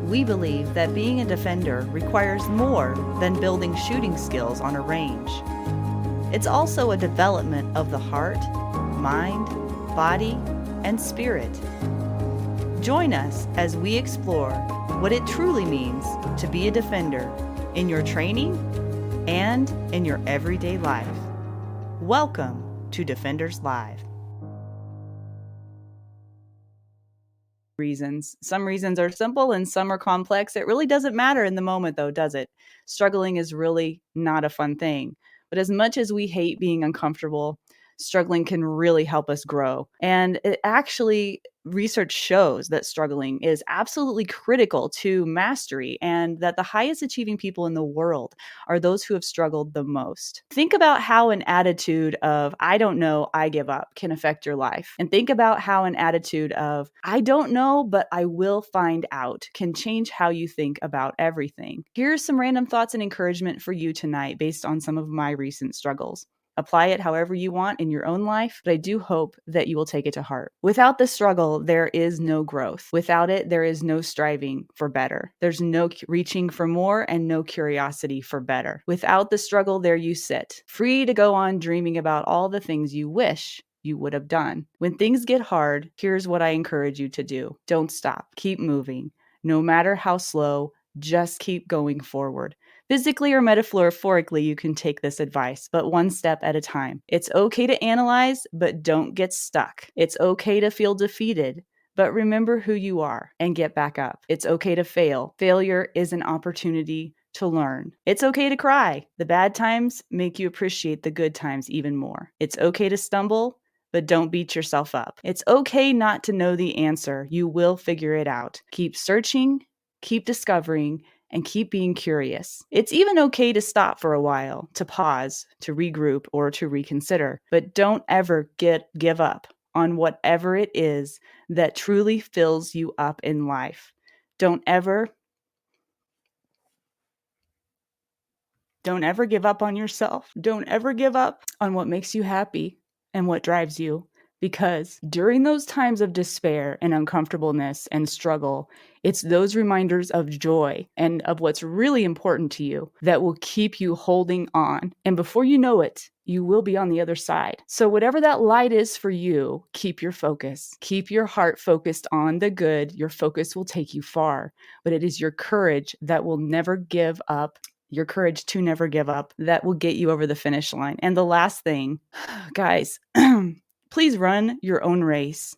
We believe that being a defender requires more than building shooting skills on a range. It's also a development of the heart, mind, body, and spirit. Join us as we explore what it truly means to be a defender in your training and in your everyday life. Welcome to Defenders Live. Some reasons are simple and some are complex. It really doesn't matter in the moment, though, does it? Struggling is really not a fun thing. But as much as we hate being uncomfortable, struggling can really help us grow. And it actually, research shows that struggling is absolutely critical to mastery, and that the highest achieving people in the world are those who have struggled the most. Think about how an attitude of, I don't know, I give up can affect your life. And think about how an attitude of, I don't know, but I will find out can change how you think about everything. Here's some random thoughts and encouragement for you tonight based on some of my recent struggles. Apply it however you want in your own life, but I do hope that you will take it to heart. Without the struggle, there is no growth. Without it, there is no striving for better. There's no reaching for more and no curiosity for better. Without the struggle, there you sit, free to go on dreaming about all the things you wish you would have done. When things get hard, here's what I encourage you to do. Don't stop. Keep moving. No matter how slow, just keep going forward. Physically or metaphorically, you can take this advice, but one step at a time. It's okay to analyze, but don't get stuck. It's okay to feel defeated, but remember who you are and get back up. It's okay to fail. Failure is an opportunity to learn. It's okay to cry. The bad times make you appreciate the good times even more. It's okay to stumble, but don't beat yourself up. It's okay not to know the answer. You will figure it out. Keep searching, keep discovering, and keep being curious. It's even okay to stop for a while, to pause, to regroup, or to reconsider. But don't ever give up on whatever it is that truly fills you up in life. Don't ever give up on yourself. Don't ever give up on what makes you happy and what drives you. Because during those times of despair and uncomfortableness and struggle, it's those reminders of joy and of what's really important to you that will keep you holding on. And before you know it, you will be on the other side. So whatever that light is for you, keep your focus. Keep your heart focused on the good. Your focus will take you far. But it is your courage that will never give up. Your courage to never give up that will get you over the finish line. And the last thing, guys, please run your own race.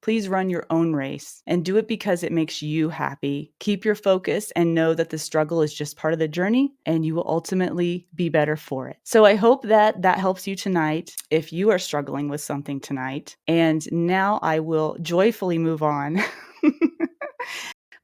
Please run your own race and do it because it makes you happy. Keep your focus and know that the struggle is just part of the journey and you will ultimately be better for it. So I hope that helps you tonight if you are struggling with something tonight. And now I will joyfully move on.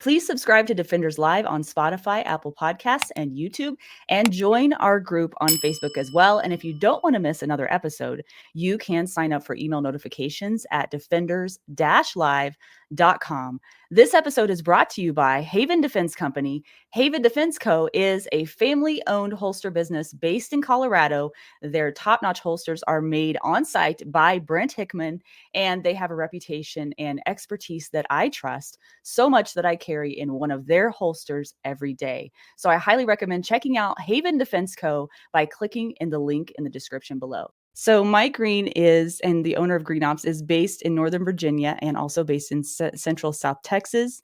Please subscribe to Defenders Live on Spotify, Apple Podcasts, and YouTube, and join our group on Facebook as well. And if you don't want to miss another episode, you can sign up for email notifications at defenders-live.com. This episode is brought to you by Haven Defense Company. Haven Defense Co. is a family-owned holster business based in Colorado. Their top-notch holsters are made on-site by Brent Hickman, and they have a reputation and expertise that I trust so much that I carry in one of their holsters every day. So I highly recommend checking out Haven Defense Co. by clicking in the link in the description below. So Mike Green and the owner of Green Ops, is based in Northern Virginia and also based in Central South Texas.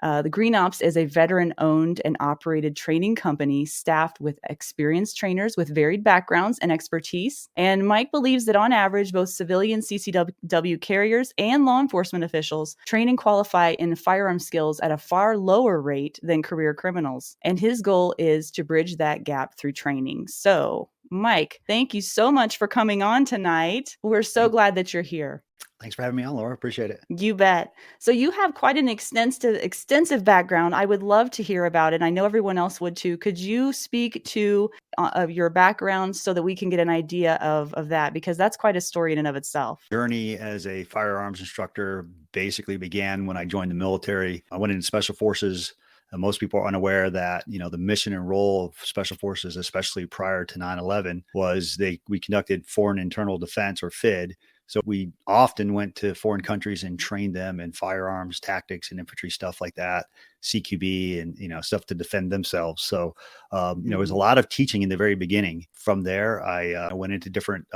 The Green Ops is a veteran-owned and operated training company staffed with experienced trainers with varied backgrounds and expertise. And Mike believes that on average, both civilian CCW carriers and law enforcement officials train and qualify in firearm skills at a far lower rate than career criminals. And his goal is to bridge that gap through training. So, Mike, thank you so much for coming on tonight. We're so glad that you're here. Thanks for having me on, Laura. Appreciate it. You bet. So you have quite an extensive background. I would love to hear about it. I know everyone else would too. Could you speak to your background so that we can get an idea of that? Because that's quite a story in and of itself. Journey as a firearms instructor basically began when I joined the military. I went into special forces. Most people are unaware that, the mission and role of special forces, especially prior to 9/11, was we conducted foreign internal defense, or FID, So we often went to foreign countries and trained them in firearms, tactics, and infantry stuff like that, CQB, and stuff to defend themselves. So it was a Mhm. lot of teaching in the very beginning. From there, I went into different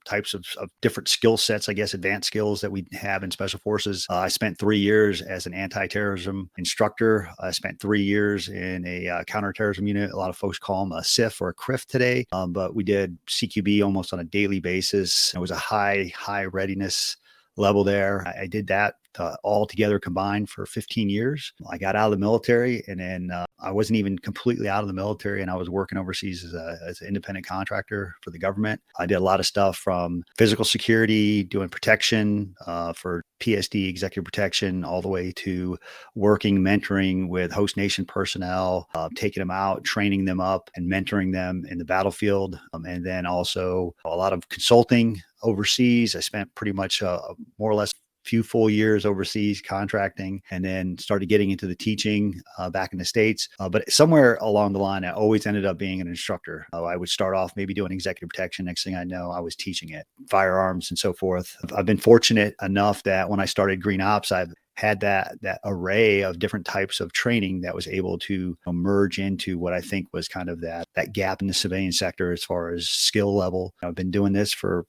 types of different skill sets, I guess, advanced skills that we have in special forces. I spent 3 years as an anti-terrorism instructor. I spent 3 years in a counterterrorism unit. A lot of folks call them a CIF or a CRIF today, but we did CQB almost on a daily basis. It was a high readiness level there. I did that all together combined for 15 years. I got out of the military, and then I wasn't even completely out of the military, and I was working overseas as an independent contractor for the government. I did a lot of stuff from physical security, doing protection for PSD, executive protection, all the way to working, mentoring with host nation personnel, taking them out, training them up, and mentoring them in the battlefield. And then also a lot of consulting overseas. I spent pretty much more or less few full years overseas contracting, and then started getting into the teaching back in the States. But somewhere along the line, I always ended up being an instructor. I would start off maybe doing executive protection. Next thing I know, I was teaching it, firearms and so forth. I've been fortunate enough that when I started Green Ops, I've had that array of different types of training that was able to merge into what I think was kind of that gap in the civilian sector as far as skill level. I've been doing this for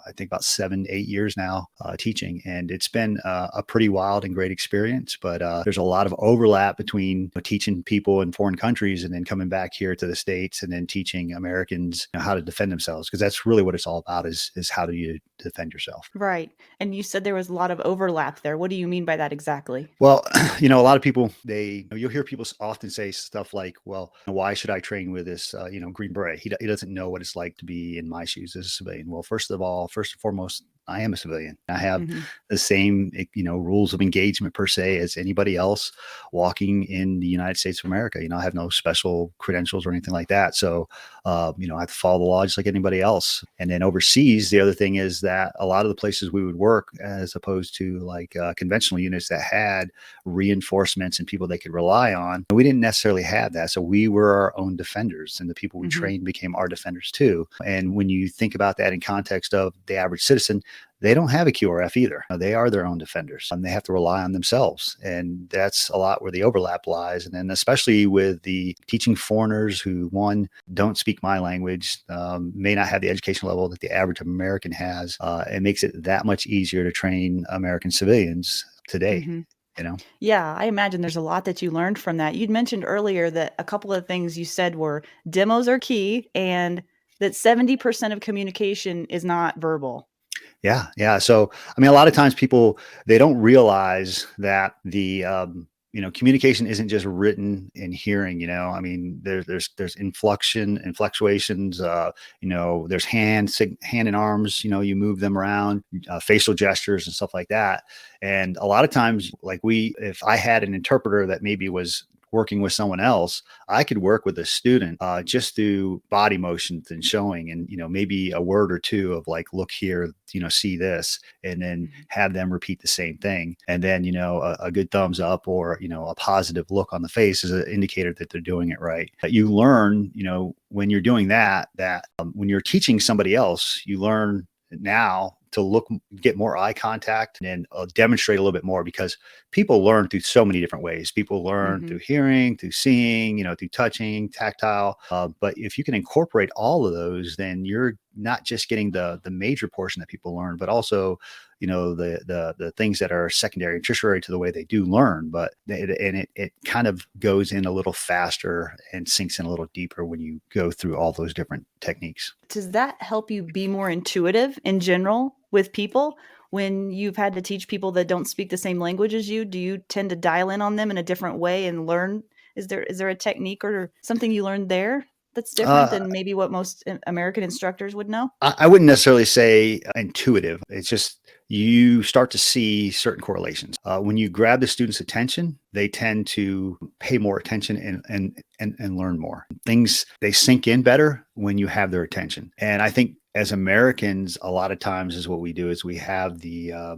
I think about 7-8 years now, teaching, and it's been a pretty wild and great experience. But there's a lot of overlap between teaching people in foreign countries and then coming back here to the States and then teaching Americans how to defend themselves, because that's really what it's all about is how do you defend yourself. Right. And you said there was a lot of overlap there. What do you mean by that exactly? Well, a lot of people, you'll hear people often say stuff like, well, why should I train with this, Green Beret? He doesn't know what it's like to be in my shoes as a civilian. Well, first and foremost, I am a civilian. I have Mhm. the same, rules of engagement per se as anybody else walking in the United States of America. I have no special credentials or anything like that. So, I have to follow the law just like anybody else. And then overseas, the other thing is that a lot of the places we would work, as opposed to like conventional units that had reinforcements and people they could rely on, we didn't necessarily have that. So we were our own defenders, and the people we Mhm. trained became our defenders too. And when you think about that in context of the average citizen, they don't have a QRF either. They are their own defenders, and they have to rely on themselves. And that's a lot where the overlap lies. And then especially with the teaching foreigners who, one, don't speak my language, may not have the education level that the average American has, it makes it that much easier to train American civilians today, Mhm. you know? Yeah, I imagine there's a lot that you learned from that. You'd mentioned earlier that a couple of things you said were demos are key and that 70% of communication is not verbal. Yeah, yeah. So, I mean, a lot of times people they don't realize that the communication isn't just written and hearing. I mean, there's inflection and fluctuations. There's hand and arms. You move them around, facial gestures and stuff like that. And a lot of times, like if I had an interpreter that maybe was working with someone else, I could work with a student just through body motions and showing, and maybe a word or two of like, look here, see this, and then Mhm. have them repeat the same thing. And then a good thumbs up or a positive look on the face is an indicator that they're doing it right. You learn, when you're doing that when you're teaching somebody else, you learn now to get more eye contact and demonstrate a little bit more, because people learn through so many different ways. People learn through Mhm. hearing, through seeing, through touching, tactile. But if you can incorporate all of those, then you're not just getting the major portion that people learn, but also, the things that are secondary and tertiary to the way they do learn. But it kind of goes in a little faster and sinks in a little deeper when you go through all those different techniques. Does that help you be more intuitive in general with people when you've had to teach people that don't speak the same language as you? Do you tend to dial in on them in a different way and learn? Is there a technique or something you learned there that's different Uh, than maybe what most American instructors would know? I wouldn't necessarily say intuitive. It's just you start to see certain correlations. When you grab the student's attention, they tend to pay more attention and learn more. Things they sink in better when you have their attention. And I think as Americans, a lot of times is what we do is we have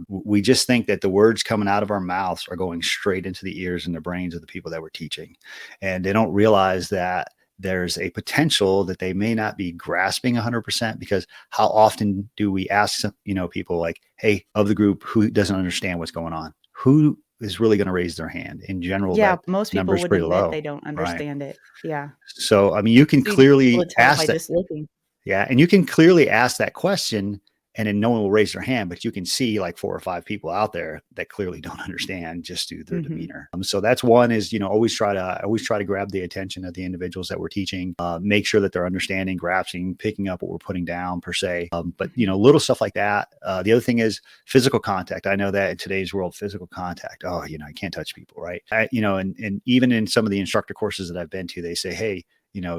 we just think that the words coming out of our mouths are going straight into the ears and the brains of the people that we're teaching, and they don't realize that there's a potential that they may not be grasping 100%, because how often do we ask, people like, hey, of the group, who doesn't understand what's going on? Who is really going to raise their hand? In general, Yeah, that most number people is wouldn't pretty admit low, they don't right? understand it. Yeah. So, I mean, you can So you'd be able clearly to tell ask by that. just looking. Yeah. And you can clearly ask that question, and then no one will raise their hand, but you can see like 4 or 5 people out there that clearly don't understand just through their Mhm. demeanor. So that's one is, always try to grab the attention of the individuals that we're teaching, make sure that they're understanding, grasping, picking up what we're putting down per se. But, Mhm. little stuff like that. The other thing is physical contact. I know that in today's world, physical contact, you can't touch people, right? And even in some of the instructor courses that I've been to, they say, hey,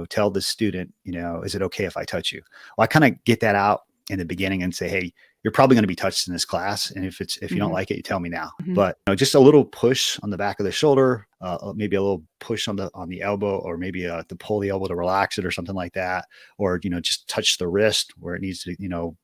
tell the student, is it okay if I touch you? Well, I kind of get that out in the beginning and say, hey, you're probably going to be touched in this class. And if you don't Mhm. like it, you tell me now. Mhm. But just a little push on the back of the shoulder, maybe a little push on the elbow, or maybe to pull the elbow to relax it or something like that. Or, just touch the wrist where it needs to,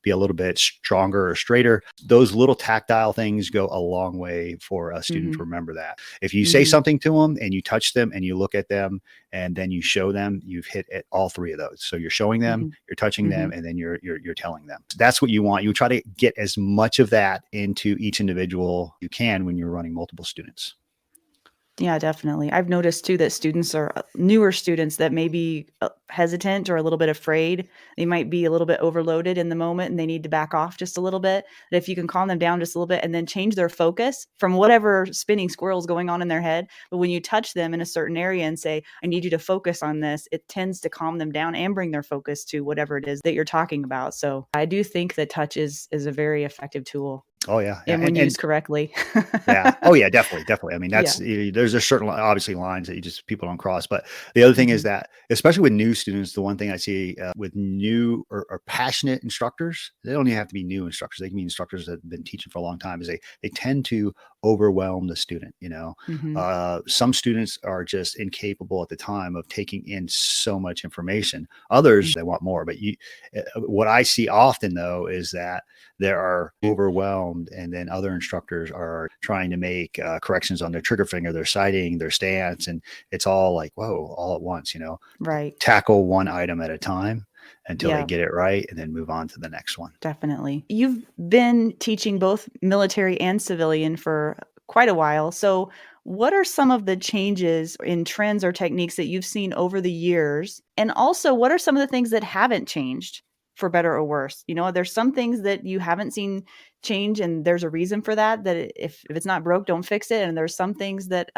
be a little bit stronger or straighter. Those little tactile things go a long way for a student to Mhm. remember that. If you say Mhm. something to them and you touch them and you look at them and then you show them, you've hit at all three of those. So you're showing them, Mhm. you're touching them, Mhm. and then you're telling them. So that's what you want. You try to get as much of that into each individual you can when you're running multiple students. Yeah, definitely. I've noticed too that students are newer students that may be hesitant or a little bit afraid. They might be a little bit overloaded in the moment and they need to back off just a little bit. That if you can calm them down just a little bit and then change their focus from whatever spinning squirrels going on in their head. But when you touch them in a certain area and say, I need you to focus on this, it tends to calm them down and bring their focus to whatever it is that you're talking about. So I do think that touch is a very effective tool Oh yeah, yeah, and when used correctly. yeah. Oh yeah, definitely, definitely. I mean, Yeah. there's a certain obviously lines that you just people don't cross. But the other thing is Mhm. that, especially with new students, the one thing I see with new or passionate instructors, they don't even have to be new instructors. They can be instructors that have been teaching for a long time. Is they tend to overwhelm the student. Mhm. Some students are just incapable at the time of taking in so much information. Others, they want more. But what I see often though is that there are overwhelmed, and then other instructors are trying to make corrections on their trigger finger, their sighting, their stance, and it's all like, whoa, all at once. Right. Tackle one item at a time until they Yeah. get it right, and then move on to the next one. Definitely. You've been teaching both military and civilian for quite a while. So, what are some of the changes in trends or techniques that you've seen over the years? And also, what are some of the things that haven't changed for better or worse? There's some things that you haven't seen change, and there's a reason for that. That if it's not broke, don't fix it. And there's some things that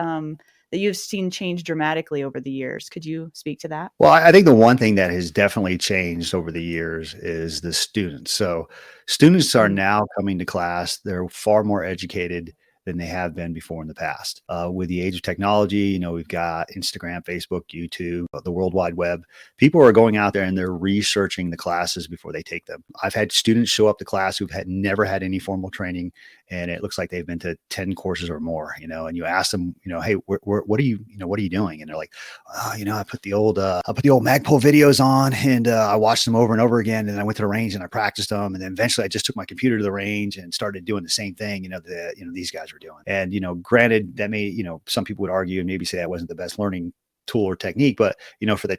you've seen change dramatically over the years. Could you speak to that? Well, I think the one thing that has definitely changed over the years is the students. So, students are Mm. now coming to class. They're far more educated than they have been before in the past. With the age of technology, we've got Instagram, Facebook, YouTube, the World Wide Web. People are going out there and they're researching the classes before they take them. I've had students show up to class who've never had any formal training, and it looks like they've been to 10 courses or more. And you ask them, hey, what are you doing? And they're like, I put the old Magpul videos on, and I watched them over and over again. And I went to the range and I practiced them. And then eventually I just took my computer to the range and started doing the same thing, that, these guys were doing. And, granted that may, some people would argue and maybe say that wasn't the best learning tool or technique, but for at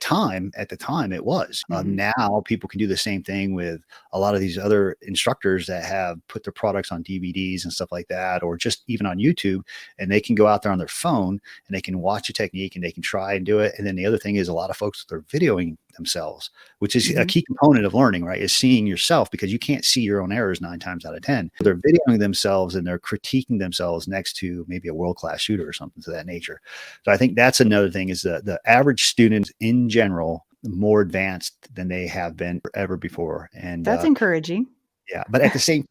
the time it was. Mhm. Now people can do the same thing with a lot of these other instructors that have put their products on DVDs and stuff like that, or just even on YouTube, and they can go out there on their phone and they can watch a technique and they can try and do it. And then the other thing is, a lot of folks, they're videoing themselves, which is a Mhm. key component of learning, right? Is seeing yourself, because you can't see your own errors 9 times out of 10. They're videoing themselves and they're critiquing themselves next to maybe a world-class shooter or something to that nature. So I think that's another thing, is the average student in general more advanced than they have been ever before. And That's encouraging. yeah, but at the same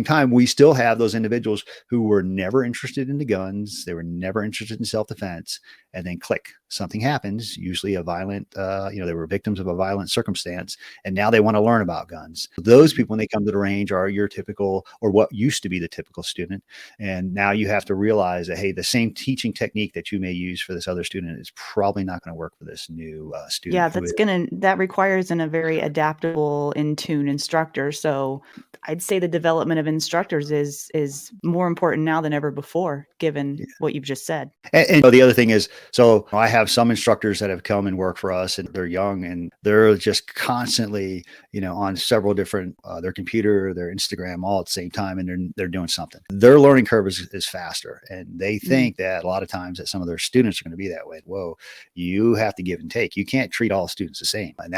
time, we still have those individuals who were never interested in the guns. They were never interested in self-defense, and then click, something happens. Usually, a violent, they were victims of a violent circumstance, and now they want to learn about guns. Those Mhm. people, when they come to the range, are your typical, or what used to be the typical student, and now you have to realize that, hey, the same teaching technique that you may use for this other student is probably not going to work for this new student Yeah, who is. that requires a very adaptable, in tune instructor. So So I'd say the development of instructors is more important now than ever before, given what you've just said. And the other thing is, so I have some instructors that have come and work for us, and they're young and they're just constantly, on several different, their computer, their Instagram, all at the same time, and they're doing something. Their learning curve is faster, and they think that a lot of times that some of their students are going to be that way. Whoa, you have to give and take. You can't treat all students the same, and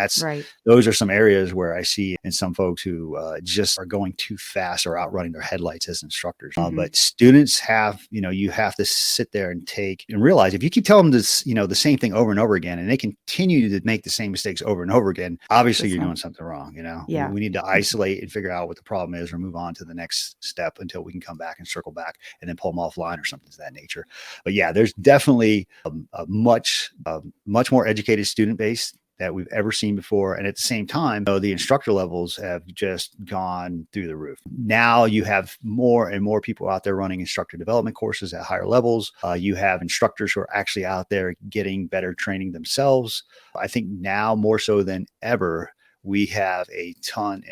those are some areas where I see in some folks who just are going too fast or outrunning their headlights as instructors. But students have, you have to sit there and take and realize if you keep telling them this, the same thing over and over again, and they continue to make the same mistakes over and over again, obviously you're doing something wrong. Yeah. We need to isolate and figure out what the problem is or move on to the next step until we can come back and circle back and then pull them offline or something of that nature. But yeah, there's definitely a much more educated student base that we've ever seen before. And at the same time, the instructor levels have just gone through the roof. Now you have more and more people out there running instructor development courses at higher levels. You have instructors who are actually out there getting better training themselves. I think now more so than ever, we have a ton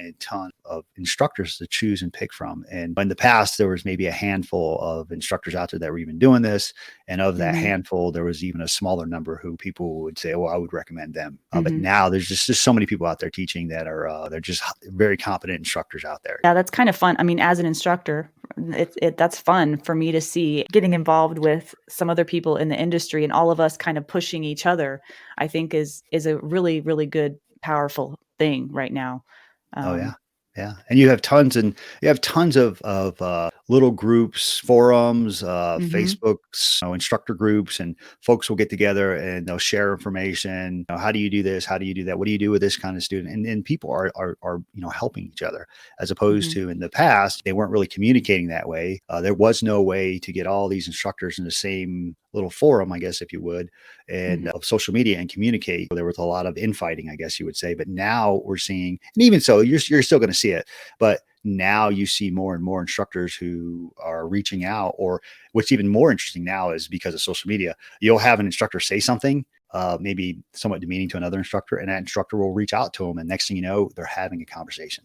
of instructors to choose and pick from. And in the past, there was maybe a handful of instructors out there that were even doing this. And of that handful, there was even a smaller number who people would say, well, I would recommend them. But now there's just so many people out there teaching that are, they're just very competent instructors out there. Yeah, that's kind of fun. I mean, as an instructor, that's fun for me to see getting involved with some other people in the industry and all of us kind of pushing each other, I think is a really, really good, powerful thing right now. Yeah. And you have tons of little groups, forums, Facebooks, instructor groups, and folks will get together and they'll share information. How do you do this? How do you do that? What do you do with this kind of student? And people are helping each other, as opposed to in the past, they weren't really communicating that way. There was no way to get all these instructors in the same little forum, I guess, if you would, and of social media and communicate. There was a lot of infighting, I guess you would say. But now we're seeing, and even so, you're still going to see it, but now you see more and more instructors who are reaching out. Or what's even more interesting now is because of social media, you'll have an instructor say something, maybe somewhat demeaning to another instructor, and that instructor will reach out to them. And next thing you know, they're having a conversation.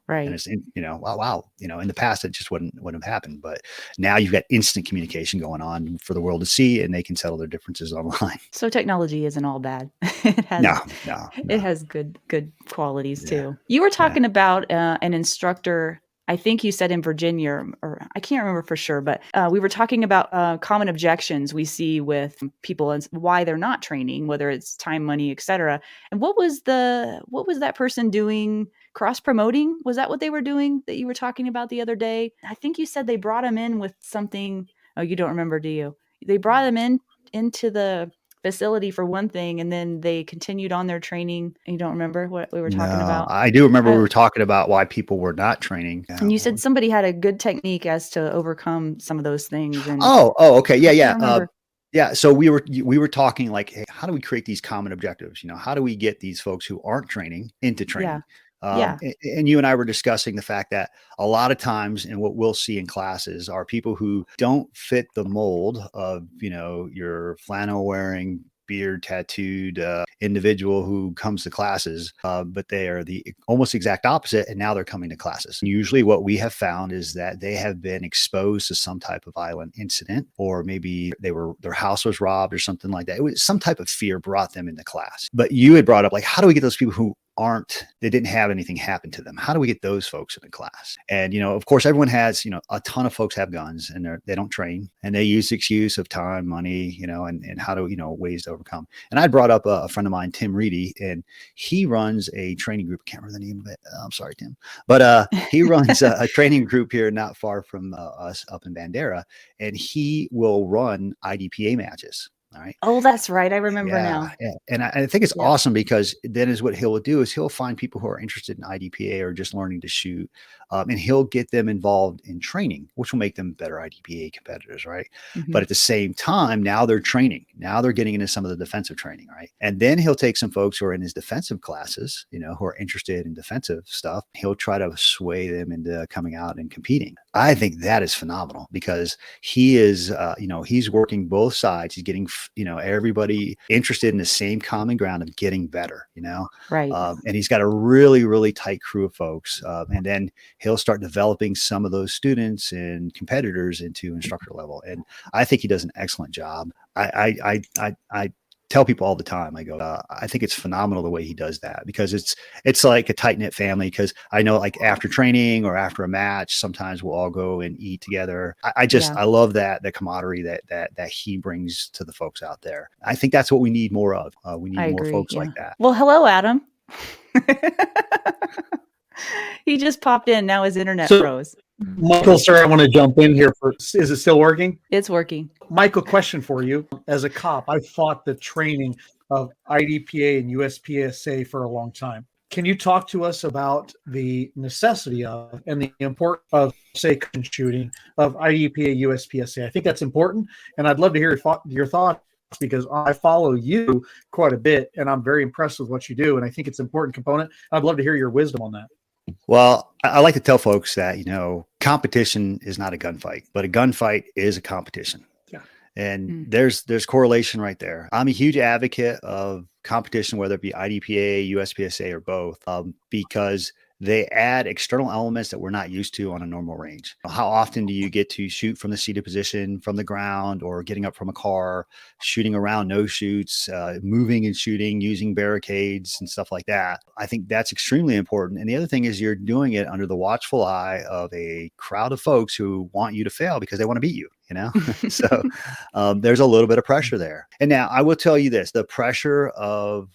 Right. And it's, wow, in the past, it just wouldn't have happened. But now you've got instant communication going on for the world to see, and they can settle their differences online. So technology isn't all bad. It has, no. It has good qualities too. You were talking about an instructor, I think you said in Virginia, or I can't remember for sure, but we were talking about common objections we see with people and why they're not training, whether it's time, money, etc. And what was that person doing? Cross promoting? Was that what they were doing that you were talking about the other day? I think you said they brought him in with something. Oh, you don't remember, do you? They brought him into the facility for one thing, and then they continued on their training. And you don't remember what we were talking about? I do remember we were talking about why people were not training. And you said somebody had a good technique as to overcome some of those things. And okay. Yeah. So we were talking like, hey, how do we create these common objectives? How do we get these folks who aren't training into training? And you and I were discussing the fact that a lot of times, and what we'll see in classes are people who don't fit the mold of, your flannel wearing, beard tattooed individual who comes to classes, but they are the almost exact opposite. And now they're coming to classes. And usually what we have found is that they have been exposed to some type of violent incident, or maybe their house was robbed or something like that. It was some type of fear brought them into class. But you had brought up, like, how do we get those people who they didn't have anything happen to them? How do we get those folks into class? And, of course, everyone has, a ton of folks have guns and they don't train, and they use the excuse of time, money, and how to, ways to overcome. And I brought up a friend of mine, Tim Reedy, and he runs a training group. I can't remember the name of it. I'm sorry, Tim, but he runs a training group here not far from us up in Bandera, and he will run IDPA matches. All right. Oh, that's right. I remember now. Yeah. And I think it's awesome, because then is what he'll do is he'll find people who are interested in IDPA or just learning to shoot, and he'll get them involved in training, which will make them better IDPA competitors, right? But at the same time, now they're training. Now they're getting into some of the defensive training, right? And then he'll take some folks who are in his defensive classes, who are interested in defensive stuff. He'll try to sway them into coming out and competing. I think that is phenomenal, because he is, he's working both sides. He's getting safe, everybody interested in the same common ground of getting better, Right. and he's got a really, really tight crew of folks. And then he'll start developing some of those students and competitors into instructor level. And I think he does an excellent job. I tell people all the time, I go, I think it's phenomenal the way he does that, because it's like a tight knit family. Because I know, like, after training or after a match, sometimes we'll all go and eat together. Yeah, I love the camaraderie that he brings to the folks out there. I think that's what we need more of. We I need more agree. folks Yeah. like that. Well, hello, Adam. He just popped in. Now his internet So, froze. Michael, sir, I want to jump in here. Is it still working? It's working. Michael, question for you. As a cop, I fought the training of IDPA and USPSA for a long time. Can you talk to us about the necessity of and the importance of, say, shooting of IDPA, USPSA? I think that's important, and I'd love to hear your thoughts, because I follow you quite a bit, and I'm very impressed with what you do, and I think it's an important component. I'd love to hear your wisdom on that. Well, I like to tell folks that, competition is not a gunfight, but a gunfight is a competition. Yeah. And there's correlation right there. I'm a huge advocate of competition, whether it be IDPA, USPSA, or both, because they add external elements that we're not used to on a normal range. How often do you get to shoot from the seated position, from the ground, or getting up from a car, shooting around no shoots, moving and shooting, using barricades and stuff like that? I think that's extremely important. And the other thing is, you're doing it under the watchful eye of a crowd of folks who want you to fail because they want to beat you. So there's a little bit of pressure there. And now I will tell you this, the pressure of,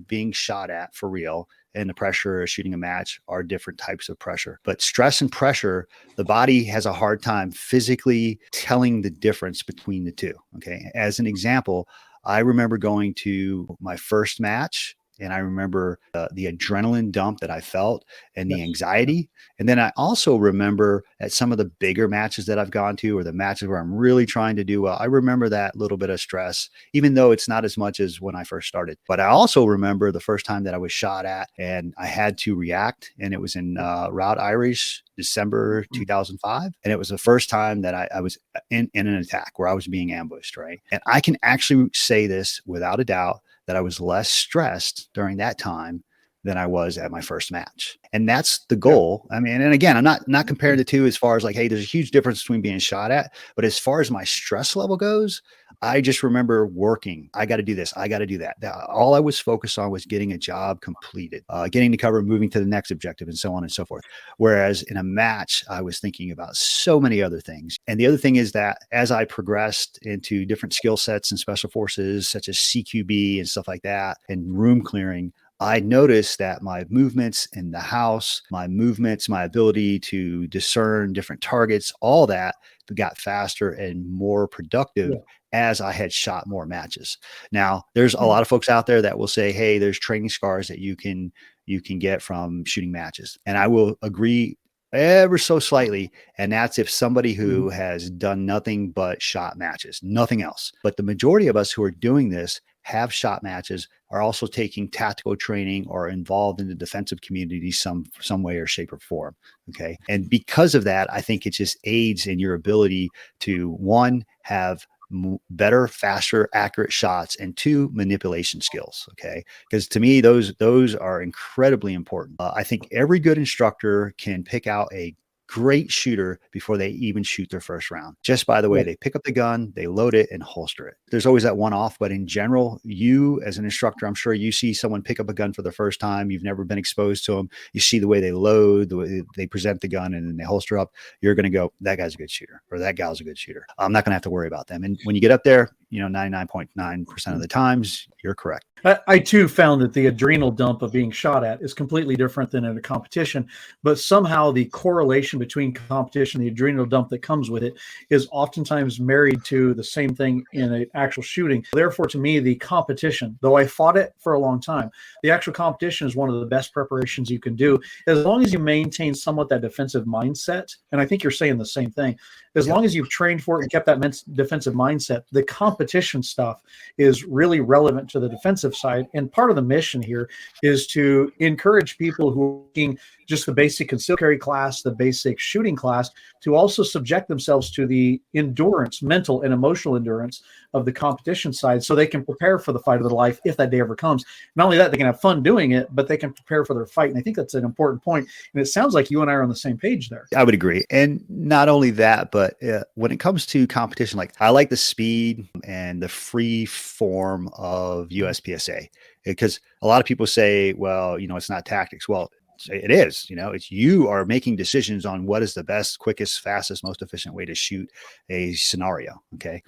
being shot at for real and the pressure of shooting a match are different types of pressure. But stress and pressure, the body has a hard time physically telling the difference between the two. Okay. As an example, I remember going to my first match, and I remember the adrenaline dump that I felt and the anxiety. And then I also remember at some of the bigger matches that I've gone to, or the matches where I'm really trying to do well, I remember that little bit of stress, even though it's not as much as when I first started. But I also remember the first time that I was shot at and I had to react. And it was in Route Irish, December 2005. And it was the first time that I was in an attack where I was being ambushed, right? And I can actually say this without a doubt, that I was less stressed during that time than I was at my first match. And that's the goal. I mean, and again, I'm not comparing the two as far as like, hey, there's a huge difference between being shot at, but as far as my stress level goes, I just remember working. I got to do this. I got to do that. All I was focused on was getting a job completed, getting to cover, moving to the next objective, and so on and so forth. Whereas in a match, I was thinking about so many other things. And the other thing is that as I progressed into different skill sets and special forces, such as CQB and stuff like that, and room clearing, I noticed that my movements in the house, my movements, my ability to discern different targets, all that got faster and more productive as I had shot more matches. Now, there's a lot of folks out there that will say, hey, there's training scars that you can get from shooting matches. And I will agree ever so slightly. And that's if somebody who has done nothing but shot matches, nothing else. But the majority of us who are doing this have shot matches, are also taking tactical training or involved in the defensive community some way or shape or form. Okay. And because of that, I think it just aids in your ability to, one, have better, faster, accurate shots, and two, manipulation skills. Okay. Because to me, those are incredibly important. I think every good instructor can pick out a great shooter before they even shoot their first round. Just by the way, they pick up the gun, they load it and holster it. There's always that one off, but in general, you as an instructor, I'm sure you see someone pick up a gun for the first time. You've never been exposed to them. You see the way they load, the way they present the gun, and then they holster up. You're going to go, that guy's a good shooter, or that gal's a good shooter. I'm not going to have to worry about them. And when you get up there, 99.9% of the times, you're correct. I too found that the adrenal dump of being shot at is completely different than in a competition, but somehow the correlation between competition, the adrenal dump that comes with it, is oftentimes married to the same thing in an actual shooting. Therefore, to me, the competition, though I fought it for a long time, the actual competition is one of the best preparations you can do, as long as you maintain somewhat that defensive mindset. And I think you're saying the same thing. As long as you've trained for it and kept that defensive mindset, the competition stuff is really relevant to the defensive side. And part of the mission here is to encourage people who are looking just the basic concealed carry class, the basic shooting class, to also subject themselves to the endurance, mental and emotional endurance of the competition side, so they can prepare for the fight of their life if that day ever comes. Not only that, they can have fun doing it, but they can prepare for their fight. And I think that's an important point. And it sounds like you and I are on the same page there. I would agree. And not only that, but when it comes to competition, like I like the speed and the free form of USPSA, because a lot of people say, well, it's not tactics. Well, it is, it's you are making decisions on what is the best, quickest, fastest, most efficient way to shoot a scenario. Okay.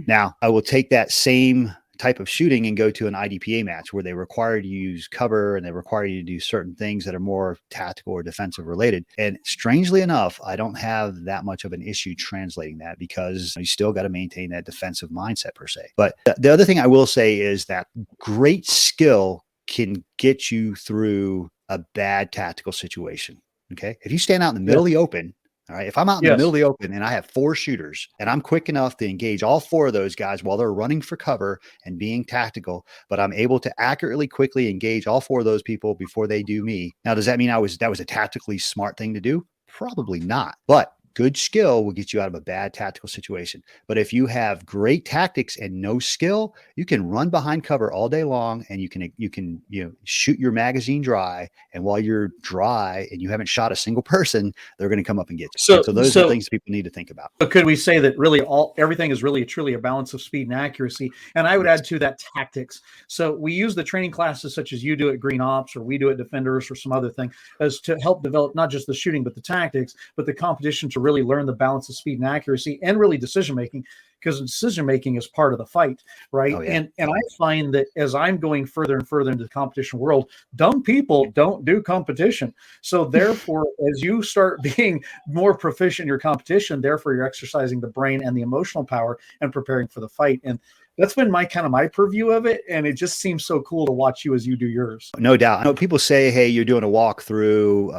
Now I will take that same type of shooting and go to an IDPA match where they require you to use cover and they require you to do certain things that are more tactical or defensive related. And strangely enough, I don't have that much of an issue translating that, because you still got to maintain that defensive mindset per se. But the other thing I will say is that great skill can get you through a bad tactical situation. Okay. If you stand out in the middle of the open, all right, if I'm out in the middle of the open and I have 4 shooters and I'm quick enough to engage all 4 of those guys while they're running for cover and being tactical, but I'm able to accurately, quickly engage all 4 of those people before they do me. Now, does that mean that was a tactically smart thing to do? Probably not. But good skill will get you out of a bad tactical situation. But if you have great tactics and no skill, you can run behind cover all day long, and you can shoot your magazine dry. And while you're dry and you haven't shot a single person, they're going to come up and get you. So those are things people need to think about. So could we say that really everything is really truly a balance of speed and accuracy? And I would add to that tactics. So we use the training classes such as you do at Green Ops, or we do at Defenders, or some other thing, as to help develop not just the shooting, but the tactics, but the competition, to really learn the balance of speed and accuracy, and really decision making, because decision making is part of the fight, right? Oh, yeah. And I find that as I'm going further and further into the competition world, dumb people don't do competition. So therefore, as you start being more proficient in your competition, therefore you're exercising the brain and the emotional power and preparing for the fight. And that's been my purview of it. And it just seems so cool to watch you as you do yours. No doubt. I know people say, hey, you're doing a walkthrough,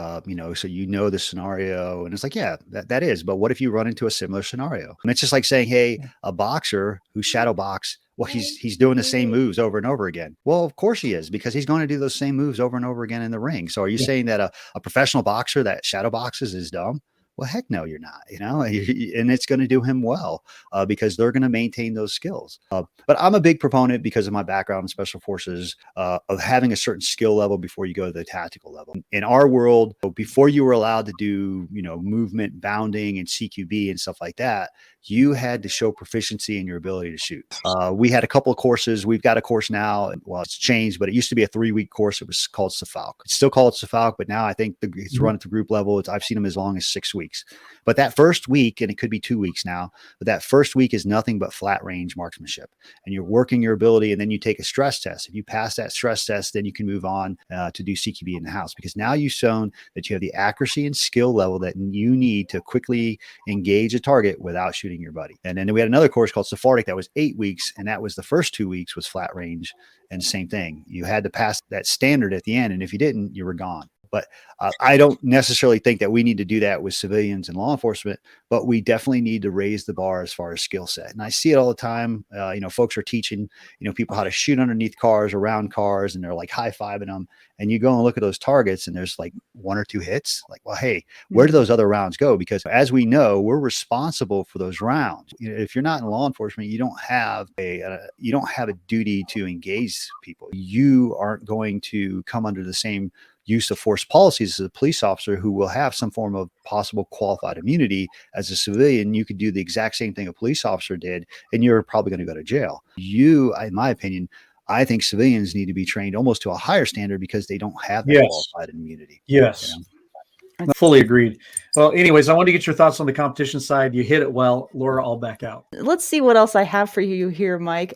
so the scenario. And it's like, yeah, that is. But what if you run into a similar scenario? And it's just like saying, hey, a boxer who shadow box, well, he's doing the same moves over and over again. Well, of course he is, because he's going to do those same moves over and over again in the ring. So are you saying that a professional boxer that shadow boxes is dumb? Well, heck no, you're not, and it's going to do him well because they're going to maintain those skills. But I'm a big proponent, because of my background in special forces, of having a certain skill level before you go to the tactical level. In our world, before you were allowed to do, movement, bounding, and CQB and stuff like that, you had to show proficiency in your ability to shoot. We had a couple of courses. We've got a course now. Well, it's changed, but it used to be a 3-week course. It was called SFALC. It's still called SFALC, but now I think it's run at the group level. I've seen them as long as 6 weeks. But that first week, and it could be 2 weeks now, but that first week is nothing but flat range marksmanship. And you're working your ability, and then you take a stress test. If you pass that stress test, then you can move on to do CQB in the house, because now you've shown that you have the accuracy and skill level that you need to quickly engage a target without shooting your buddy. And then we had another course called Sephardic that was 8 weeks, and that was the first 2 weeks was flat range, and same thing. You had to pass that standard at the end, and if you didn't, you were gone. But I don't necessarily think that we need to do that with civilians and law enforcement, but we definitely need to raise the bar as far as skill set. And I see it all the time. Folks are teaching, people how to shoot underneath cars, around cars, and they're like high-fiving them. And you go and look at those targets, and there's like 1 or 2 hits. Like, well, hey, where do those other rounds go? Because as we know, we're responsible for those rounds. If you're not in law enforcement, you don't have a duty to engage people. You aren't going to come under the same use of force policies as a police officer, who will have some form of possible qualified immunity. As a civilian, you could do the exact same thing a police officer did, and you're probably going to go to jail. In my opinion, I think civilians need to be trained almost to a higher standard, because they don't have that qualified immunity. Yes. Fully agreed. Well, anyways, I want to get your thoughts on the competition side. You hit it well. Laura, I'll back out. Let's see what else I have for you here, Mike.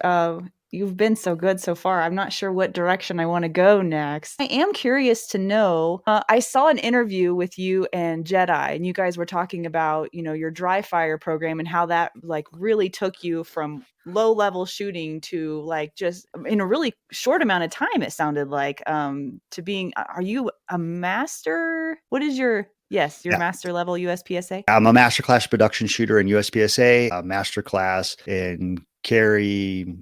You've been so good so far. I'm not sure what direction I want to go next. I am curious to know, I saw an interview with you and Jedi, and you guys were talking about, your dry fire program and how that really took you from low level shooting to just in a really short amount of time, it sounded like, to being, are you a master? What is your master level USPSA? I'm a master class production shooter in USPSA, a master class in carry,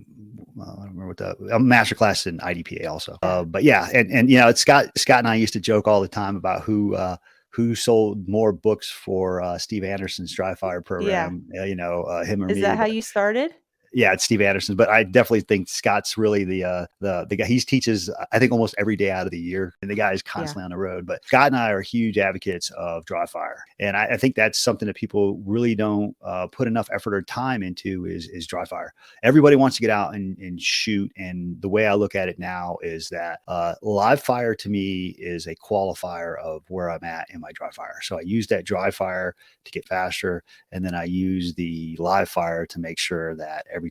I don't remember what a master class in IDPA also. But yeah, and you know, it's Scott and I used to joke all the time about who sold more books for Steve Anderson's dry fire Yeah. program, him or Is me. that how But you started? yeah, it's Steve Anderson, but I definitely think Scott's really the guy. He teaches, I think, almost every day out of the year, and the guy is Yeah. constantly on the road. But Scott and I are huge advocates of dry fire, and I think that's something that people really don't put enough effort or time into is dry fire. Everybody wants to get out and shoot, and the way I look at it now is that live fire to me is a qualifier of where I'm at in my dry fire. So I use that dry fire to get faster, and then I use the live fire to make sure that everything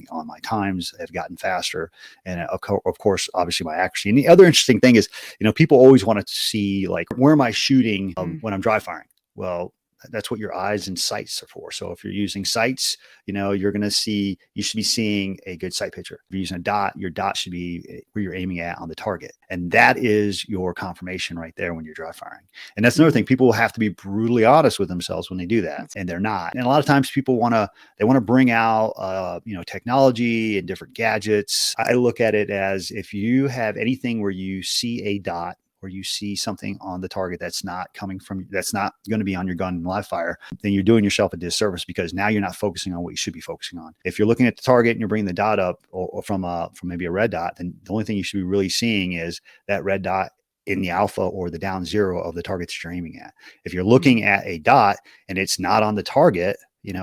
on my times have gotten faster. And of course, obviously my accuracy. And the other interesting thing is, people always want to see, like, where am I shooting when I'm dry firing? Well, that's what your eyes and sights are for. So if you're using sights, you should be seeing a good sight picture. If you're using a dot, your dot should be where you're aiming at on the target. And that is your confirmation right there when you're dry firing. And that's another thing. People have to be brutally honest with themselves when they do that, and they're not. And a lot of times people want to bring out, technology and different gadgets. I look at it as, if you have anything where you see a dot, or you see something on the target that's not going to be on your gun in live fire, then you're doing yourself a disservice, because now you're not focusing on what you should be focusing on. If you're looking at the target and you're bringing the dot up, or from maybe a red dot, then the only thing you should be really seeing is that red dot in the alpha or the down zero of the target that you're aiming at. If you're looking at a dot and it's not on the target,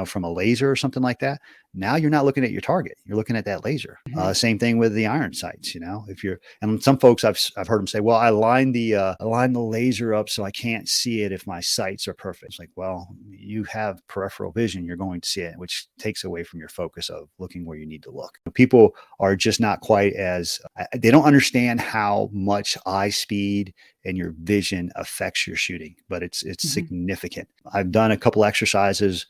from a laser or something like that, now you're not looking at your target. You're looking at that laser. Same thing with the iron sights. And some folks I've heard them say, well, I line the laser up so I can't see it if my sights are perfect. It's like, well, you have peripheral vision. You're going to see it, which takes away from your focus of looking where you need to look. People are just not quite they don't understand how much eye speed and your vision affects your shooting, but it's significant. I've done a couple exercises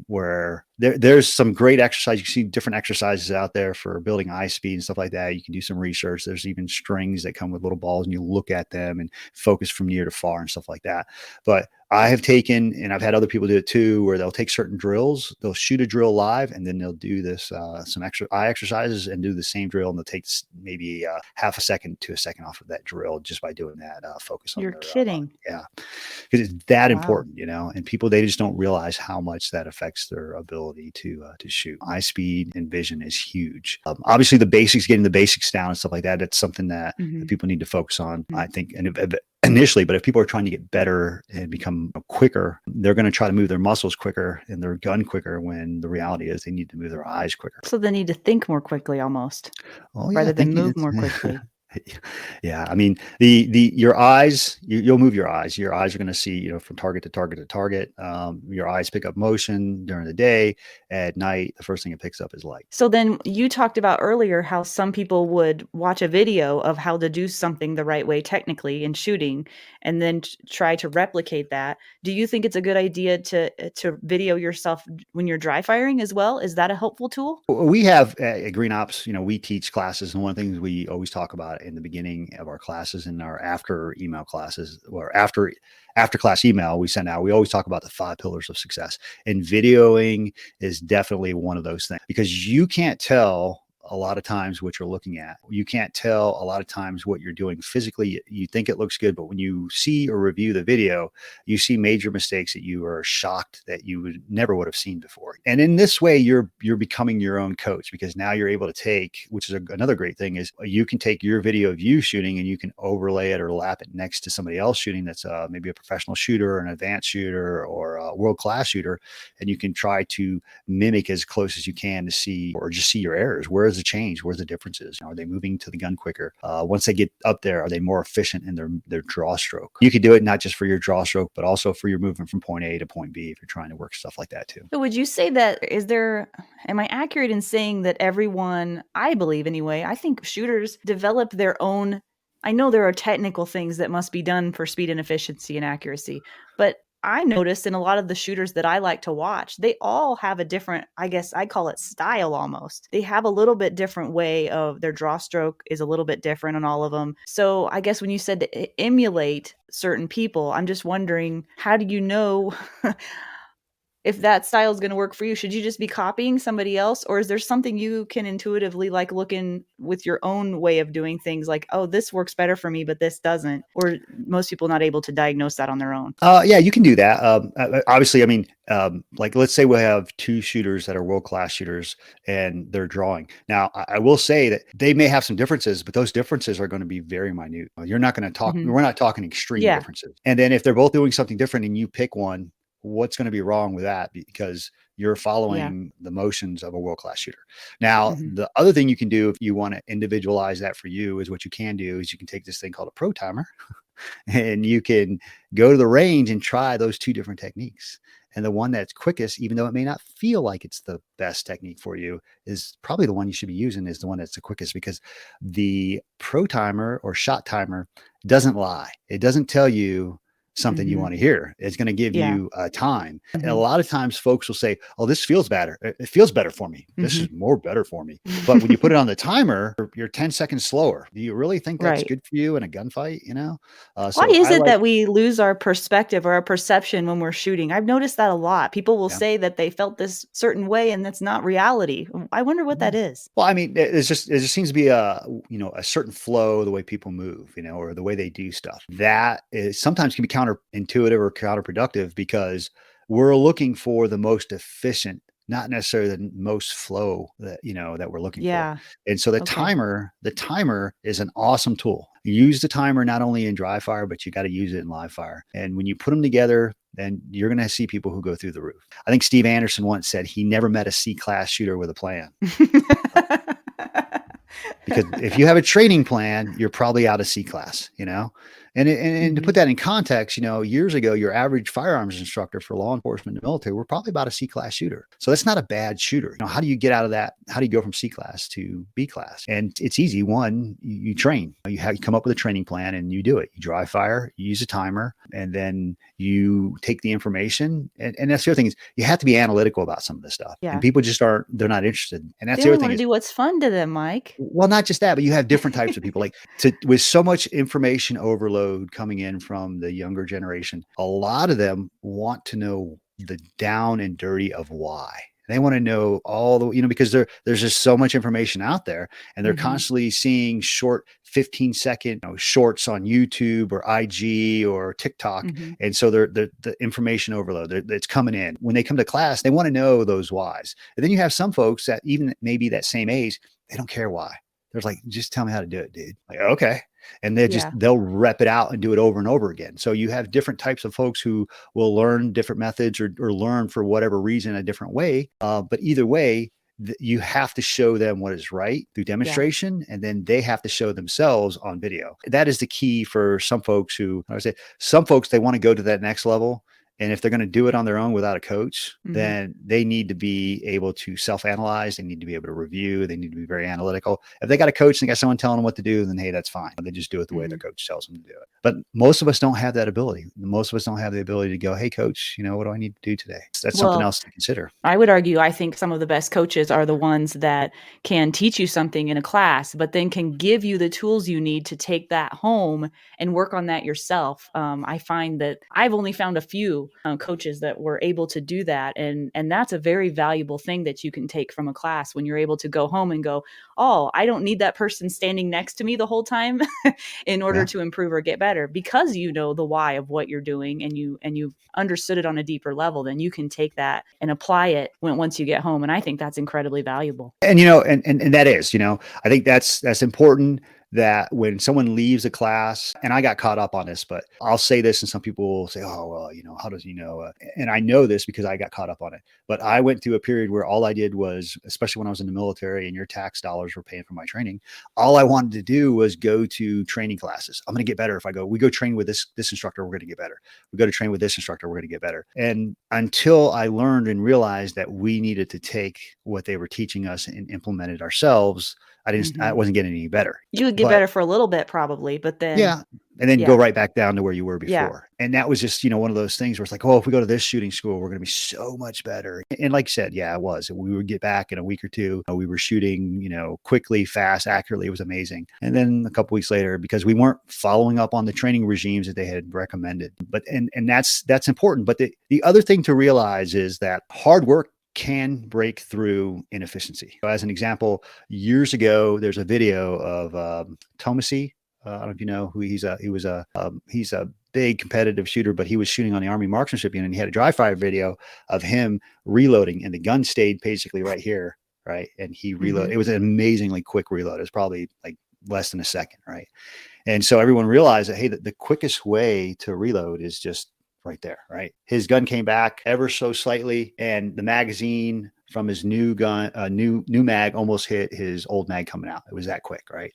where there's some great exercise. You see different exercises out there for building eye speed and stuff like that. You can do some research. There's even strings that come with little balls, and you look at them and focus from near to far and stuff like that. But I have taken, and I've had other people do it too, where they'll take certain drills, they'll shoot a drill live, and then they'll do this some extra eye exercises and do the same drill, and they'll take maybe half a second to a second off of that drill just by doing that focus on You're their kidding. yeah, because it's that Wow. important, and people, they just don't realize how much that affects their ability to shoot. Eye speed and vision is huge. Obviously, getting the basics down and stuff like that, that's something that people need to focus on, I think, and initially. But if people are trying to get better and become quicker, they're going to try to move their muscles quicker and their gun quicker, when the reality is they need to move their eyes quicker. So they need to think more quickly, almost, Oh yeah, rather than move more quickly. Yeah, I mean, your eyes, you'll move your eyes. Your eyes are going to see, from target to target to target. Your eyes pick up motion during the day. At night, the first thing it picks up is light. So then you talked about earlier how some people would watch a video of how to do something the right way technically in shooting, and then try to replicate that. Do you think it's a good idea to video yourself when you're dry firing as well? Is that a helpful tool? We have at Green Ops, we teach classes, and one of the things we always talk about in the beginning of our classes and our after email classes, or after class email we send out, we always talk about the 5 pillars of success. And videoing is definitely one of those things, because you can't tell a lot of times what you're looking at. You can't tell a lot of times what you're doing physically. You think it looks good, but when you see or review the video, you see major mistakes that you are shocked that you never would have seen before. And in this way, you're becoming your own coach, because now you're able to take, which is another great thing, is you can take your video of you shooting and you can overlay it or lap it next to somebody else shooting that's maybe a professional shooter, an advanced shooter, or a world-class shooter, and you can try to mimic as close as you can to see, or just see your errors. Where's the change? Where's the differences? Are they moving to the gun quicker? Once they get up there, are they more efficient in their draw stroke? You could do it not just for your draw stroke, but also for your movement from point A to point B, if you're trying to work stuff like that too. So would you say am I accurate in saying that everyone, I believe anyway, I think shooters develop their own, I know there are technical things that must be done for speed and efficiency and accuracy, but I noticed in a lot of the shooters that I like to watch, they all have a different, I guess I call it style almost. They have a little bit different way of their draw stroke is a little bit different on all of them. So I guess when you said to emulate certain people, I'm just wondering, how do you know if that style is going to work for you, should you just be copying somebody else, or is there something you can intuitively like look in with your own way of doing things, like, oh, this works better for me but this doesn't, or most people not able to diagnose that on their own? Yeah, you can do that. Obviously, I mean, like let's say we have two shooters that are world-class shooters and they're drawing. Now, I will say that they may have some differences, but those differences are going to be very minute. You're not going to talk, Hmm. we're not talking extreme Yeah. differences. And then if they're both doing something different and you pick one, what's going to be wrong with that? Because you're Yeah. following the motions of a world-class shooter. Now, Hmm. the other thing you can do if you want to individualize that for you is what you can do is you can take this thing called a pro timer and you can go to the range and try those two different techniques. And the one that's quickest, even though it may not feel like it's the best technique for you, is probably the one you should be using, is the one that's the quickest, because the pro timer or shot timer doesn't lie. It doesn't tell you something you Hmm. want to hear. It's going to give Yeah. you a time. And a Hmm. lot of times folks will say, oh, this feels better. It feels better for me. This Hmm. is more better for me. But when you put it on the timer, you're 10 seconds slower. Do you really think that's Right. good for you in a gunfight? Why So is I it like, that we lose our perspective or our perception when we're shooting? I've noticed that a lot. People will yeah. say that they felt this certain way and that's not reality. I wonder what Yeah. that is. Well, I mean, it just seems to be a certain flow, the way people move, or the way they do stuff. That is sometimes can be counterintuitive or counterproductive because we're looking for the most efficient, not necessarily the most flow that we're looking for. Yeah. And so Okay. the timer is an awesome tool. Use the timer not only in dry fire, but you got to use it in live fire. And when you put them together, then you're going to see people who go through the roof. I think Steve Anderson once said he never met a C-class shooter with a plan. Because if you have a training plan, you're probably out of C-class, and to Hmm. put that in context, years ago, your average firearms instructor for law enforcement and military were probably about a C-class shooter. So that's not a bad shooter. How do you get out of that? How do you go from C-class to B-class? And it's easy. One, you train. You come up with a training plan and you do it. You dry fire, you use a timer, and then you take the information. And that's the other thing is you have to be analytical about some of this stuff. And Yeah. people just they're not interested. And that's They the other only thing want to is, do what's fun to them, Mike. well, not just that, but you have different types of people. Like with so much information overload coming in from the younger generation, a lot of them want to know the down and dirty of why. They want to know all the, because there's just so much information out there, and they're Hmm. constantly seeing short 15-second shorts on YouTube or IG or TikTok. Hmm. And so the information overload that's coming in. When they come to class, they want to know those whys. And then you have some folks that even maybe that same age, they don't care why. They're like, just tell me how to do it, dude. Like, okay. And Yeah. they'll rep it out and do it over and over again. So you have different types of folks who will learn different methods or learn for whatever reason a different way. But either way, you have to show them what is right through Yeah. demonstration, and then they have to show themselves on video. That is the key for some folks I would say, some folks, they want to go to that next level. And if they're going to do it on their own without a coach, Hmm. then they need to be able to self-analyze. They need to be able to review. They need to be very analytical. If they got a coach and they got someone telling them what to do, then hey, that's fine. They just do it the way their Hmm. coach tells them to do it. But most of us don't have that ability. Most of us don't have the ability to go, hey, coach, what do I need to do today? That's something Well, else to consider. I would argue, I think some of the best coaches are the ones that can teach you something in a class, but then can give you the tools you need to take that home and work on that yourself. I find that I've only found a few coaches that were able to do that. And that's a very valuable thing that you can take from a class when you're able to go home and go, oh, I don't need that person standing next to me the whole time in order Yeah. to improve or get better, because you know the why of what you're doing, and you've understood it on a deeper level. Then you can take that and apply it once you get home. And I think that's incredibly valuable. And and that is, I think that's important, that when someone leaves a class, and I got caught up on this, but I'll say this, and some people will say, oh, well, how does, and I know this because I got caught up on it, but I went through a period where all I did was, especially when I was in the military and your tax dollars were paying for my training, all I wanted to do was go to training classes. I'm going to get better. We go train with this instructor, we're going to get better. We go to train with this instructor, we're going to get better. And until I learned and realized that we needed to take what they were teaching us and implement it ourselves, I Hmm. wasn't getting any better. You would get But better for a little bit probably, but then yeah, and then go Yeah. right back down to where you were Yeah. before. And that was just, one of those things where it's like, oh, if we go to this shooting school, we're going to be so much better. And like you said, yeah, it was. We would get back in a week or two. We were shooting, quickly, fast, accurately. It was amazing. And then a couple weeks later, because we weren't following up on the training regimes that they had recommended. But and that's important. But the other thing to realize is that hard work can break through inefficiency. So as an example, years ago, there's a video of Tomasi. I don't know if you know who he's a big competitive shooter, but he was shooting on the Army marksmanship unit, and he had a dry fire video of him reloading, and the gun stayed basically right here, right? And he reloaded. It was an amazingly quick reload. It was probably like less than a second, right? And so everyone realized that, hey, the quickest way to reload is just right there, right? His gun came back ever so slightly, and the magazine from his new gun, new mag, almost hit his old mag coming out. It was that quick, right?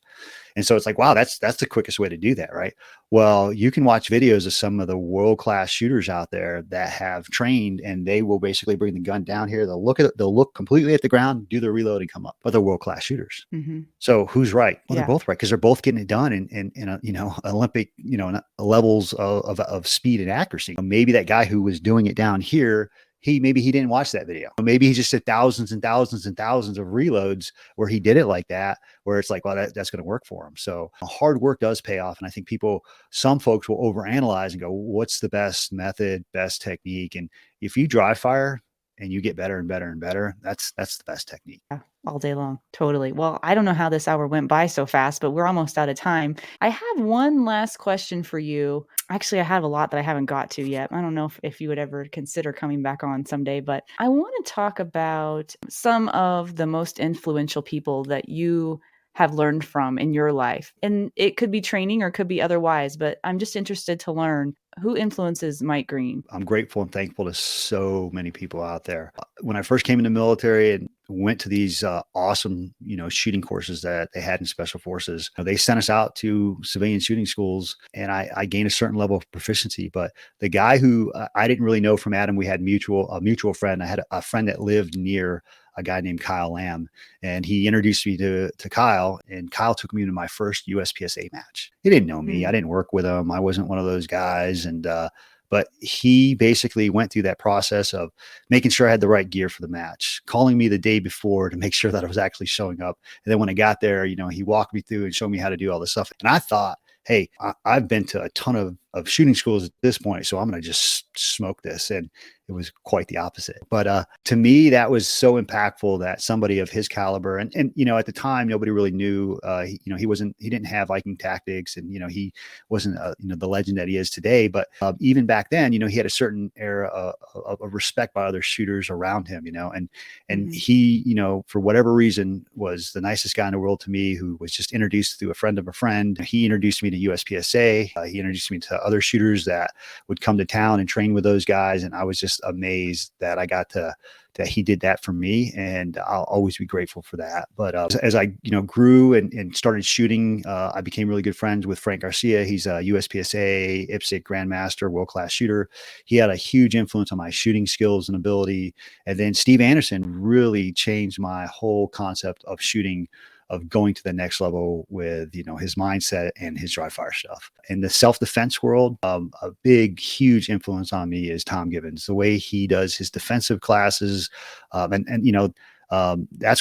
And so it's like, wow, that's the quickest way to do that, right? Well, you can watch videos of some of the world-class shooters out there that have trained, and they will basically bring the gun down here. They'll look completely at the ground, do their reload, and come up. But they're world-class shooters. Mm-hmm. So who's right? Well, Yeah. they're both right, because they're both getting it done in Olympic, levels of speed and accuracy. Maybe that guy who was doing it down here, maybe he didn't watch that video. Maybe he just did thousands and thousands and thousands of reloads where he did it like that, where it's like, well, that's going to work for him. So hard work does pay off. And I think some folks will overanalyze and go, what's the best method, best technique? And if you dry fire and you get better and better and better, that's the best technique. Yeah, all day long. Totally. Well, I don't know how this hour went by so fast, but we're almost out of time. I have one last question for you. Actually, I have a lot that I haven't got to yet. I don't know if you would ever consider coming back on someday, but I want to talk about some of the most influential people that you have learned from in your life. And it could be training or it could be otherwise, but I'm just interested to learn who influences Mike Green. I'm grateful and thankful to so many people out there. When I first came in the military and went to these awesome, shooting courses that they had in Special Forces, they sent us out to civilian shooting schools, and I gained a certain level of proficiency. But the guy who I didn't really know from Adam, we had a mutual friend. I had a friend that lived near a guy named Kyle Lamb, and he introduced me to Kyle, and Kyle took me to my first USPSA match. He didn't know me. I didn't work with him. I wasn't one of those guys. And, but he basically went through that process of making sure I had the right gear for the match, calling me the day before to make sure that I was actually showing up. And then when I got there, he walked me through and showed me how to do all this stuff. And I thought, hey, I've been to a ton of shooting schools at this point, so I'm going to just smoke this. And it was quite the opposite. But to me, that was so impactful that somebody of his caliber, and at the time, nobody really knew, he didn't have Viking tactics, and he wasn't the legend that he is today. But even back then, he had a certain era of respect by other shooters around him, and he, for whatever reason, was the nicest guy in the world to me, who was just introduced through a friend of a friend. He introduced me to USPSA. He introduced me to other shooters that would come to town and train with those guys, and I was just amazed that I got that he did that for me, and I'll always be grateful for that. But as I grew and started shooting, I became really good friends with Frank Garcia. He's a USPSA, IPSC Grandmaster, world-class shooter. He had a huge influence on my shooting skills and ability. And then Steve Anderson really changed my whole concept of shooting, of going to the next level with, his mindset and his dry fire stuff. In the self-defense world, a big, huge influence on me is Tom Gibbons, the way he does his defensive classes. That's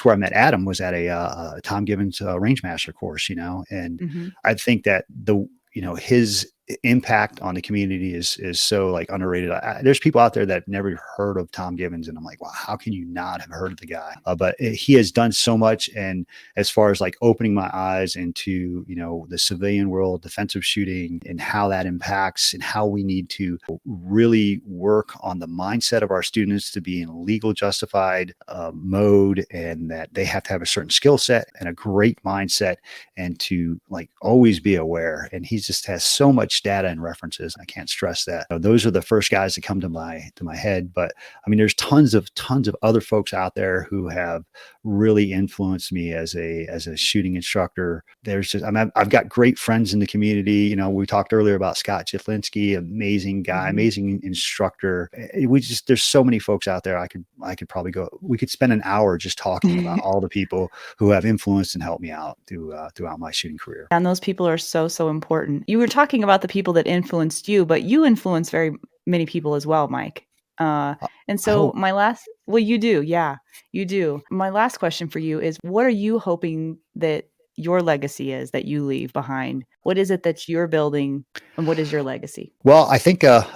where I met Adam, was at a Tom Gibbons Rangemaster course, and I think that his impact on the community is so like underrated. There's people out there that have never heard of Tom Gibbons, and I'm like, wow, how can you not have heard of the guy? But he has done so much, and as far as like opening my eyes into the civilian world, defensive shooting, and how that impacts, and how we need to really work on the mindset of our students to be in legal justified mode, and that they have to have a certain skill set and a great mindset, and to like always be aware. And he just has so much data and references. I can't stress that. Those are the first guys that come to my head. But I mean, there's tons of other folks out there who have really influenced me as a shooting instructor. I've got great friends in the community. We talked earlier about Scott Chiflinski, amazing guy, amazing instructor. There's so many folks out there. I could probably we could spend an hour just talking about all the people who have influenced and helped me out throughout my shooting career. And those people are so, so important. You were talking about the people that influenced you, but you influence very many people as well, Mike. And so you do. Yeah, you do. My last question for you is, what are you hoping that your legacy is that you leave behind? What is it that you're building, and what is your legacy? Well, I think the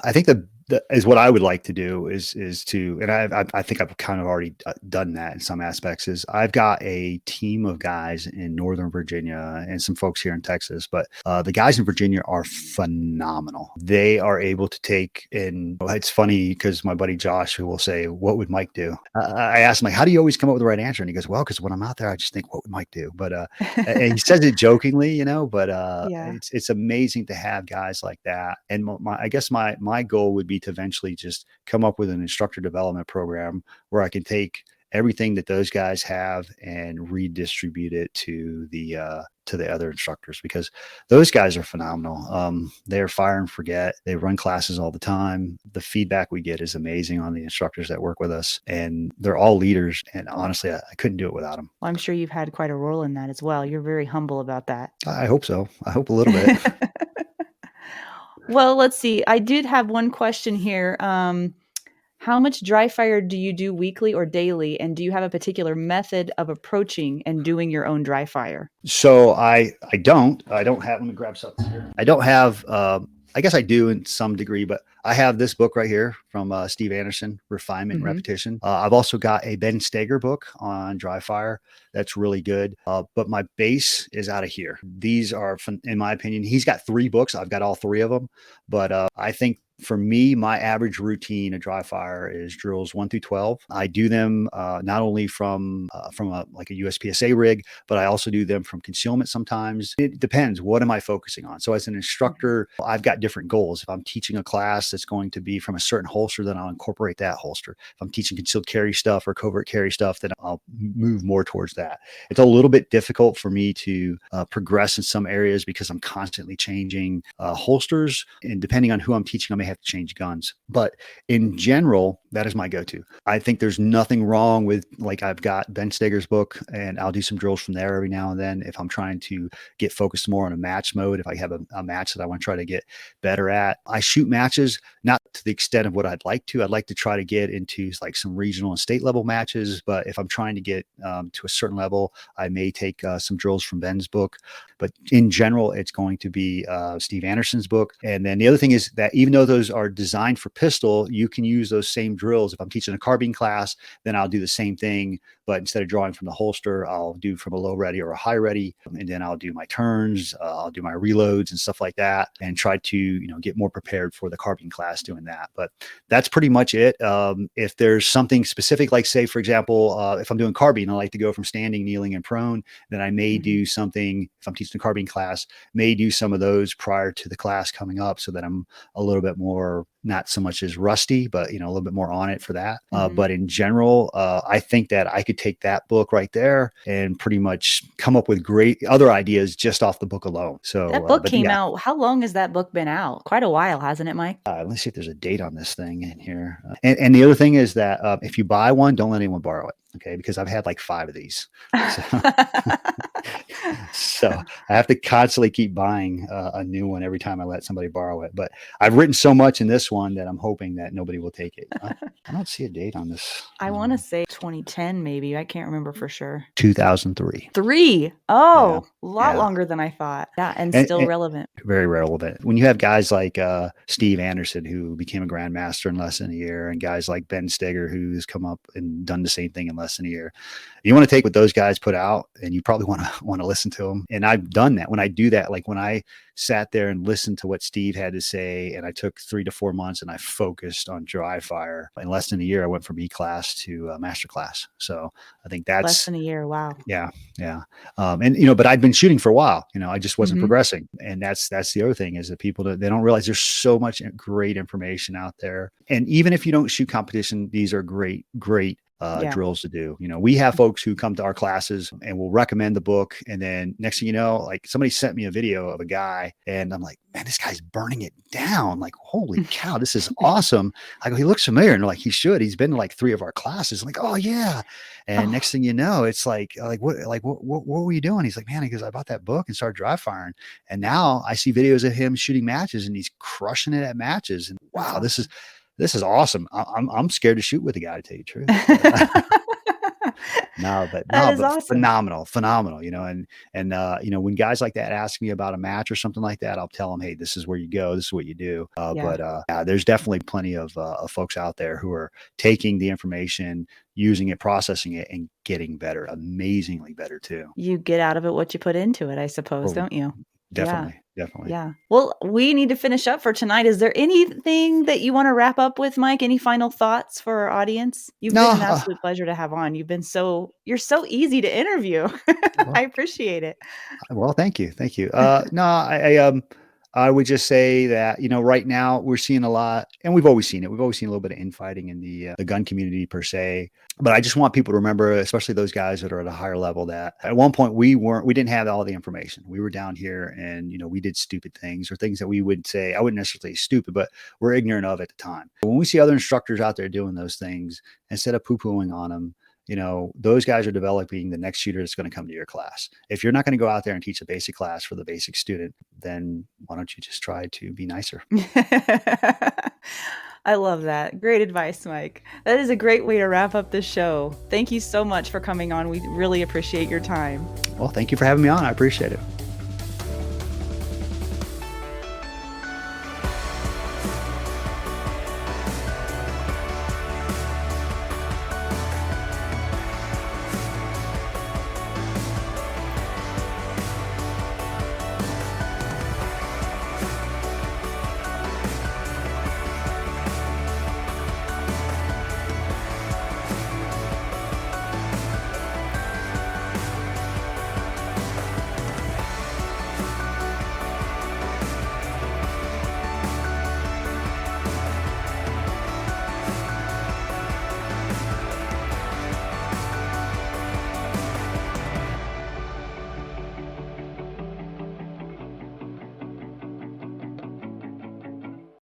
is what I would like to do is to, and I think I've kind of already done that in some aspects, is I've got a team of guys in Northern Virginia and some folks here in Texas, but the guys in Virginia are phenomenal. They are able to take, and it's funny because my buddy Josh, who will say, what would Mike do? I asked him, like, how do you always come up with the right answer? And he goes, well, because when I'm out there, I just think, what would Mike do? But and he says it jokingly, but Yeah. it's amazing to have guys like that. And I guess my goal would be to eventually just come up with an instructor development program where I can take everything that those guys have and redistribute it to the other instructors, because those guys are phenomenal. They're fire and forget. They run classes all the time. The feedback we get is amazing on the instructors that work with us, and they're all leaders. And honestly, I couldn't do it without them. Well, I'm sure you've had quite a role in that as well. You're very humble about that. I hope so. I hope a little bit. Well, let's see. I did have one question here. How much dry fire do you do weekly or daily? And do you have a particular method of approaching and doing your own dry fire? So I don't have, let me grab something here. I don't have, I guess I do in some degree, but I have this book right here from Steve Anderson, Refinement and Repetition. I've also got a Ben Steger book on dry fire that's really good. But my base is out of here. These are, in my opinion, he's got 3 books. I've got all 3 of them. But I think for me, my average routine of dry fire is drills 1 through 12. I do them not only from a USPSA rig, but I also do them from concealment sometimes. It depends. What am I focusing on? So as an instructor, I've got different goals. If I'm teaching a class that's going to be from a certain holster, then I'll incorporate that holster. If I'm teaching concealed carry stuff or covert carry stuff, then I'll move more towards that. It's a little bit difficult for me to progress in some areas because I'm constantly changing holsters, and depending on who I'm teaching, I may have to change guns. But in general, that is my go-to. I think there's nothing wrong with, like, I've got Ben Steger's book, and I'll do some drills from there every now and then if I'm trying to get focused more on a match mode. If I have a match that I want to try to get better at, I shoot matches, not to the extent of what I'd like to. I'd like to try to get into like some regional and state level matches. But if I'm trying to get to a certain level, I may take some drills from Ben's book. But in general, it's going to be Steve Anderson's book. And then the other thing is that even though those are designed for pistol, you can use those same drills. If I'm teaching a carbine class, then I'll do the same thing. But instead of drawing from the holster, I'll do from a low ready or a high ready. And then I'll do my turns, I'll do my reloads and stuff like that, and try to, get more prepared for the carbine class doing that. But that's pretty much it. If there's something specific, like say, for example, if I'm doing carbine, I like to go from standing, kneeling, and prone, then I may do something, if I'm teaching the carbine class, may do some of those prior to the class coming up so that I'm a little bit more, not so much as rusty, but, a little bit more on it for that. But in general, I think that I could take that book right there and pretty much come up with great other ideas just off the book alone. So that book came out. How long has that book been out? Quite a while, hasn't it, Mike? Let's see if there's a date on this thing in here. And the other thing is that if you buy one, don't let anyone borrow it. Okay. Because I've had like 5 of these. So I have to constantly keep buying a new one every time I let somebody borrow it. But I've written so much in this one that I'm hoping that nobody will take it. I don't see a date on this. I want to say 2010, maybe. I can't remember for sure. 2003. 3. Oh, a lot longer than I thought. Yeah. And still relevant. Very relevant. When you have guys like Steve Anderson, who became a grandmaster in less than a year, and guys like Ben Steger, who's come up and done the same thing in less than a year, you want to take what those guys put out, and you probably want to listen to them. And I've done that. When I do that, like when I sat there and listened to what Steve had to say, and I took 3 to 4 months and I focused on dry fire, in less than a year, I went from E class to master class. So I think that's less than a year. Wow. Yeah. And, but I'd been shooting for a while, I just wasn't progressing. And that's the other thing, is that people, they don't realize there's so much great information out there. And even if you don't shoot competition, these are great drills to do. We have folks who come to our classes and will recommend the book. And then next thing you know, like somebody sent me a video of a guy and I'm like, man, this guy's burning it down. Like, holy cow, this is awesome. I go, he looks familiar. And they're like, he should. He's been to like 3 of our classes. I'm like, oh yeah. And next thing you know, it's like what were you doing? He's like, man, he goes, I bought that book and started dry firing. And now I see videos of him shooting matches and he's crushing it at matches. And wow, this is awesome. I'm scared to shoot with a guy, to tell you the truth. But awesome. phenomenal, and when guys like that ask me about a match or something like that, I'll tell them, hey, this is where you go, this is what you do. But there's definitely plenty of folks out there who are taking the information, using it, processing it, and getting better, amazingly better too. You get out of it what you put into it, I suppose, don't you? Definitely. Yeah. Well, we need to finish up for tonight. Is there anything that you want to wrap up with, Mike? Any final thoughts for our audience? You've been an absolute pleasure to have on. You're so easy to interview. I appreciate it. Well, thank you. I would just say that, right now we're seeing a lot, and we've always seen it. We've always seen a little bit of infighting in the gun community per se. But I just want people to remember, especially those guys that are at a higher level, that at one point we didn't have all the information. We were down here and, we did stupid things or things that we would say, I wouldn't necessarily say stupid, but we're ignorant of at the time. But when we see other instructors out there doing those things, instead of poo-pooing on them, those guys are developing the next shooter that's going to come to your class. If you're not going to go out there and teach a basic class for the basic student, then why don't you just try to be nicer? I love that. Great advice, Mike. That is a great way to wrap up the show. Thank you so much for coming on. We really appreciate your time. Well, thank you for having me on. I appreciate it.